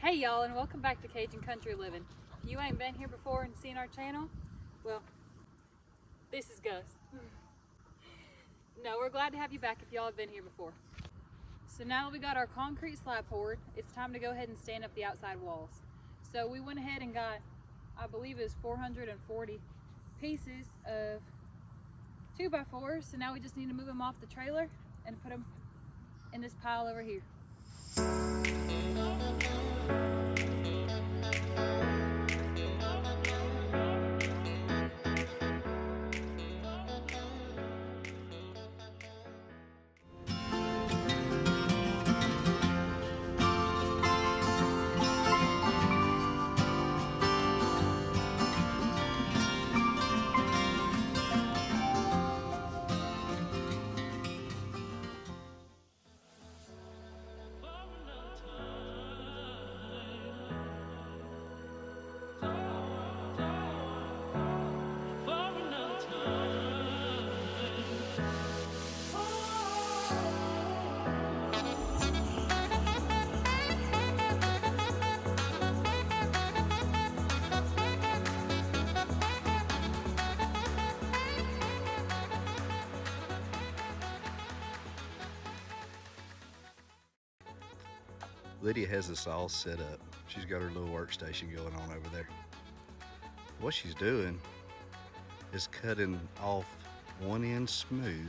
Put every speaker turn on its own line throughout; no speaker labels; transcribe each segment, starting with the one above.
Hey y'all, and welcome back to Cajun Country Living. If you ain't been here before and seen our channel, well, this is Gus. No, we're glad to have you back if y'all have been here before. So now that we got our concrete slab poured, it's time to go ahead and stand up the outside walls. So we went ahead and got, I believe it was 440 pieces of 2x4s. So now we just need to move them off the trailer and put them in this pile over here.
Lydia has this all set up. She's got her little workstation going on over there. What she's doing is cutting off one end smooth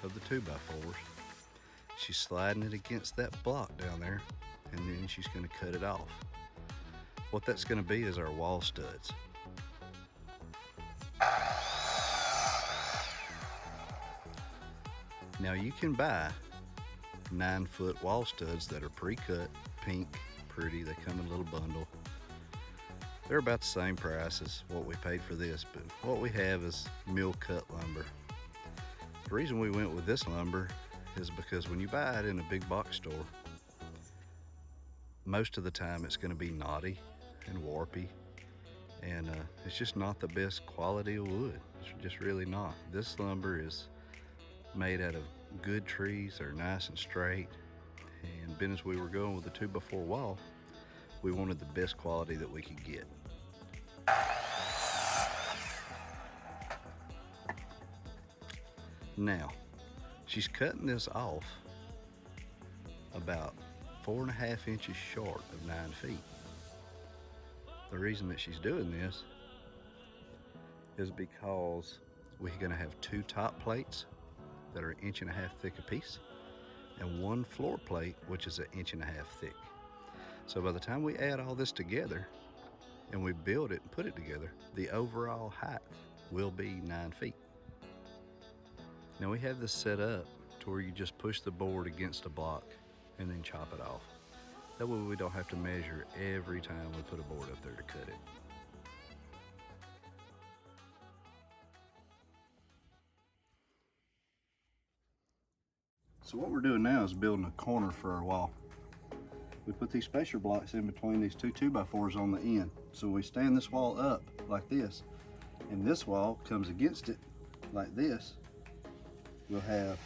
of the 2x4s. She's sliding it against that block down there, and then she's going to cut it off. What that's going to be is our wall studs. Now you can buy 9-foot wall studs that are pre-cut, pink, pretty. They come in a little bundle. They're about the same price as what we paid for this, but what we have is mill cut lumber. The reason we went with this lumber is because when you buy it in a big box store, most of the time it's going to be knotty and warpy, and it's just not the best quality of wood. It's just really not. This lumber is made out of good trees. They're nice and straight, and being as we were going with the 2x4 wall, we wanted the best quality that we could get. Now she's cutting this off about 4.5 inches short of 9 feet. The reason that she's doing this is because we're going to have 2 top plates that are 1.5 inches thick a piece, and 1 floor plate which is 1.5 inches thick. So by the time we add all this together and we build it and put it together, the overall height will be 9 feet. Now we have this set up to where you just push the board against a block and then chop it off. That way we don't have to measure every time we put a board up there to cut it. So what we're doing now is building a corner for our wall. We put these spacer blocks in between these 2 2x4s on the end. So we stand this wall up like this, and this wall comes against it like this. We'll have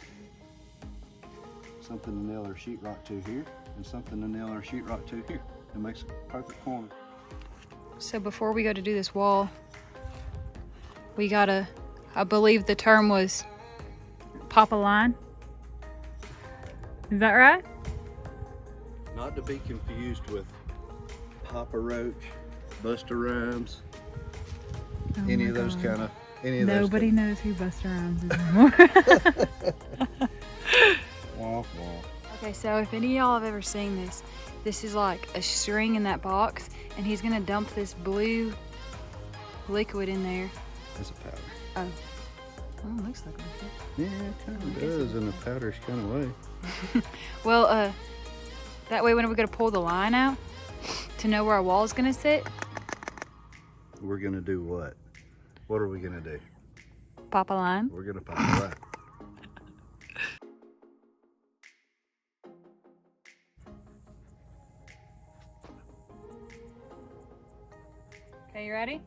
something to nail our sheetrock to here and something to nail our sheetrock to here. It makes a perfect corner.
So before we go to do this wall, we gotta, I believe the term was pop a line. Is that right?
Not to be confused with Papa Roach, Busta Rhymes, any of those kind of,
Nobody knows who Busta Rhymes is anymore.
Wah, wah.
Okay, so if any of y'all have ever seen this, this is like a string in that box, and he's gonna dump this blue liquid in there.
It's a powder.
Oh, well, it looks like liquid.
Yeah, it kind of does in a powderish kind of way.
Well, that way when we're gonna pull the line out to know where our wall is gonna sit.
We're gonna do what? What are we gonna do?
Pop a line.
We're gonna pop a line.
Okay, you ready?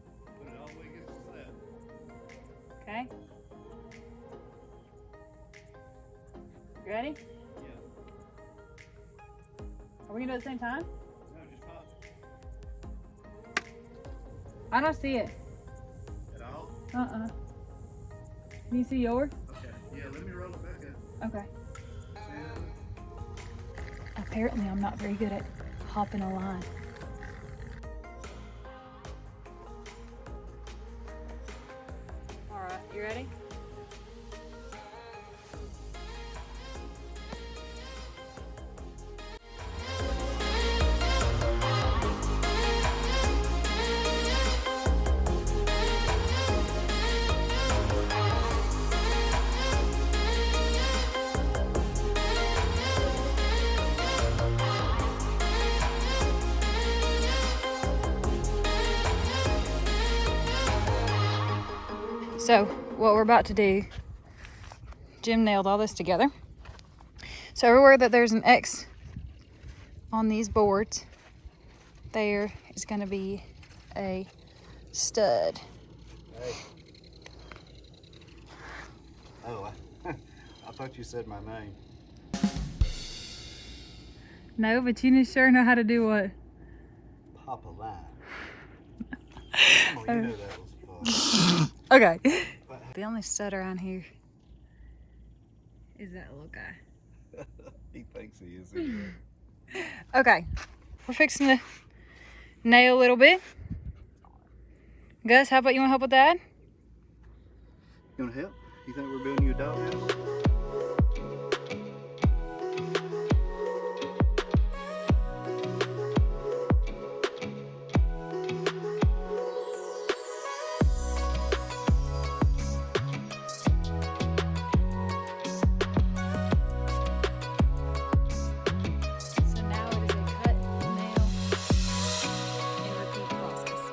Put it all the way against that.
Okay. You ready?
Yeah.
Are we gonna do it at the same time?
No, just pop.
I don't see it.
At all?
Uh-uh. Can you see yours?
Okay. Yeah, let me roll it back up.
Okay. Apparently I'm not very good at hopping a line. All right, you ready? So what we're about to do, Jim nailed all this together. So everywhere that there's an X on these boards, there is going to be a stud.
Hey. Oh, I thought you said my name.
No, but you sure know how to do what?
Pop a line. Come on, you know that was fun.
Okay. The only stud around here is that little guy.
He thinks he is anyway.
Okay, we're fixing to nail a little bit. Gus, how about you want to help with that?
You want to help? You think we're building you a doghouse?
So now it is a cut, nail, and repeat process.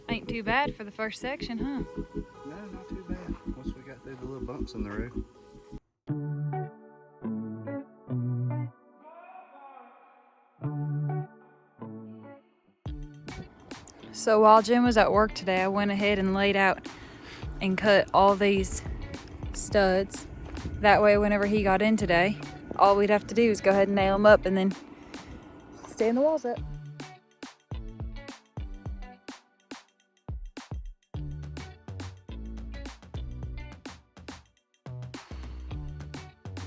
Ain't too bad for the first section, huh?
No, not too bad. Once we got through the little bumps in the road.
So while Jim was at work today, I went ahead and laid out and cut all these studs. That way, whenever he got in today, all we'd have to do is go ahead and nail them up and then stand the walls up.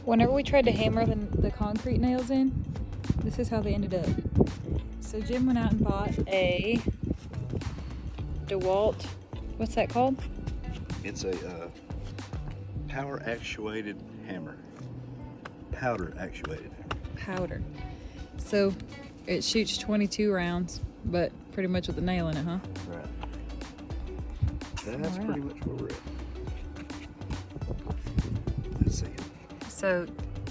Whenever we tried to hammer the concrete nails in, this is how they ended up. So Jim went out and bought a DeWalt, what's that called?
It's a power actuated hammer. Powder actuated.
Powder. So it shoots 22 rounds, but pretty much with the nail in it, huh?
Right. That's
Alright.
pretty much where we're at. Let's see.
So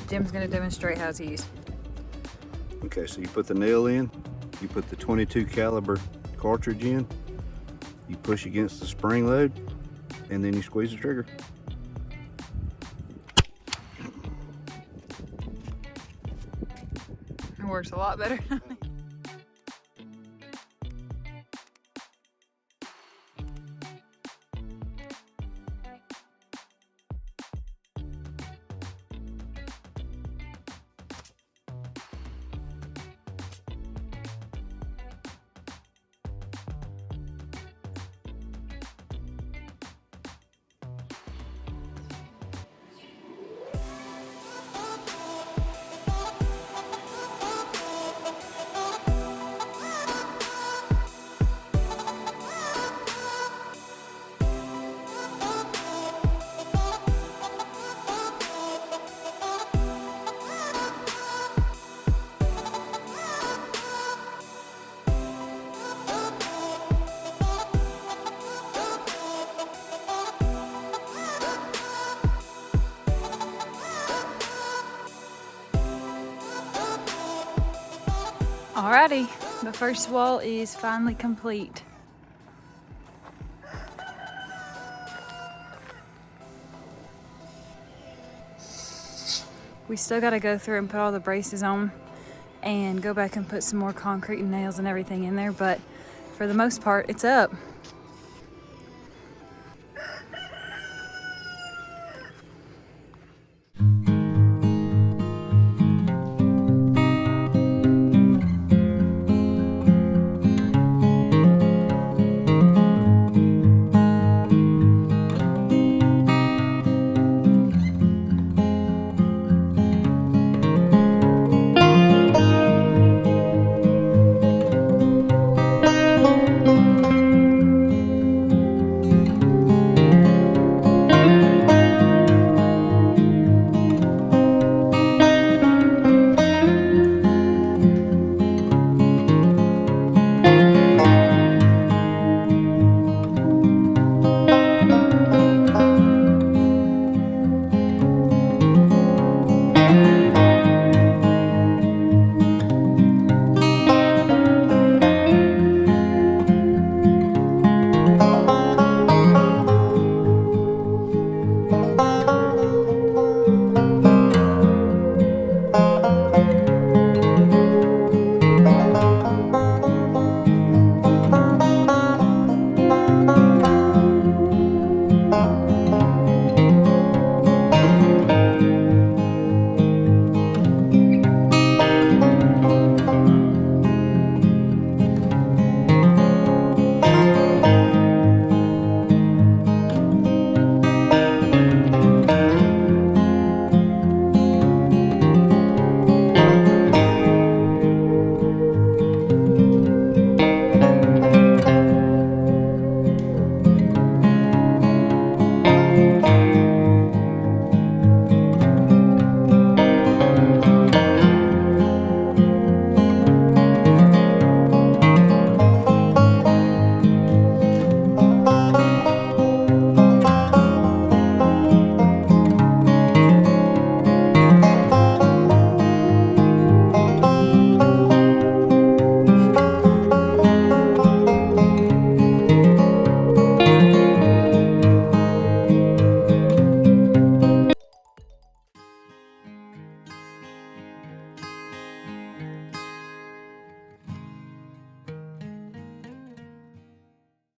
Jim's gonna demonstrate how it's used.
Okay, so you put the nail in, you put the 22 caliber cartridge in, you push against the spring load, and then you squeeze the trigger.
It works a lot better. Alrighty, the first wall is finally complete. We still gotta go through and put all the braces on and go back and put some more concrete and nails and everything in there, but for the most part, it's up.